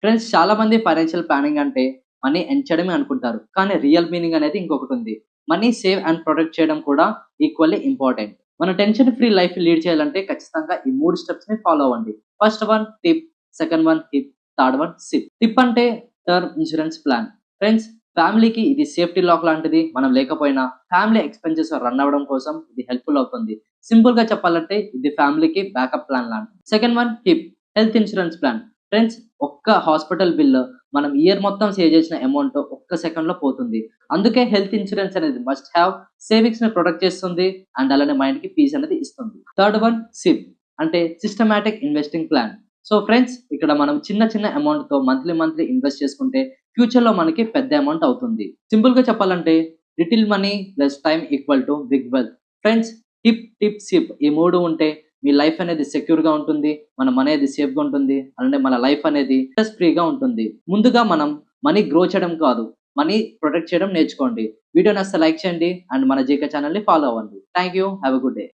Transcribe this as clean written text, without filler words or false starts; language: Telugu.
ఫ్రెండ్స్ చాలా మంది ఫైనాన్షియల్ ప్లానింగ్ అంటే మనీ ఎర్న్ చేయడమే అనుకుంటారు. కానీ రియల్ మీనింగ్ అనేది ఇంకొకటుంది. మనీ సేవ్ అండ్ ప్రొటెక్ట్ చేయడం కూడా ఈక్వల్లీ ఇంపార్టెంట్. మన టెన్షన్ ఫ్రీ లైఫ్ లీడ్ చేయాలంటే ఖచ్చితంగా ఈ 3 స్టెప్స్‌ని ఫాలో అవ్వండి. First one tip, second one hip, third one SIP. Tip అంటే టర్మ్ ఇన్స్యూరెన్స్ ప్లాన్. ఫ్రెండ్స్ ఫ్యామిలీకి ఇది సేఫ్టీ లాక్ లాంటిది. మనం లేకపోయినా ఫ్యామిలీ ఎక్స్‌పెన్సెస్ రన్ అవ్వడం కోసం ఇది హెల్ప్‌ఫుల్ అవుతుంది. సింపుల్‌గా చెప్పాలంటే ఇది ఫ్యామిలీకి బ్యాకప్ ప్లాన్ లాంటిది. Second one hip, health insurance plan. Friends ఒక్క హాస్పిటల్ బిల్ మనం ఇయర్ మొత్తం సేవ్ చేసిన అమౌంట్ ఒక్క సెకండ్‌లో పోతుంది. అందుకే హెల్త్ ఇన్స్యూరెన్స్ అనేది మస్ట్ హావ్. సేవింగ్స్‌ని ప్రొటెక్ట్ చేస్తుంది అండ్ అలానే మైండ్‌కి పీస్ అనేది ఇస్తుంది. థర్డ్ వన్ సిప్ అంటే systematic investing plan. So friends ఇక్కడ మనం చిన్న చిన్న అమౌంట్‌తో మంత్లీ ఇన్వెస్ట్ చేసుకుంటే ఫ్యూచర్‌లో మనకి పెద్ద అమౌంట్ అవుతుంది. సింపుల్‌గా చెప్పాలంటే little money plus time equal to big wealth. Friends tip, tip, SIP ఈ 3 ఉంటే మీ లైఫ్ అనేది సెక్యూర్‌గా ఉంటుంది. మన మనీ అనేది సేఫ్‌గా ఉంటుంది. అలానే మన లైఫ్ అనేది స్ట్రెస్ ఫ్రీగా ఉంటుంది. ముందుగా మనం మనీ గ్రో చేయడం కాదు, మనీ ప్రొటెక్ట్ చేయడం నేర్చుకోండి. వీడియో నచ్చితే లైక్ చేయండి అండ్ మన జీకే ఛానెల్‌ని ఫాలో అవ్వండి. Thank you. Have a good day.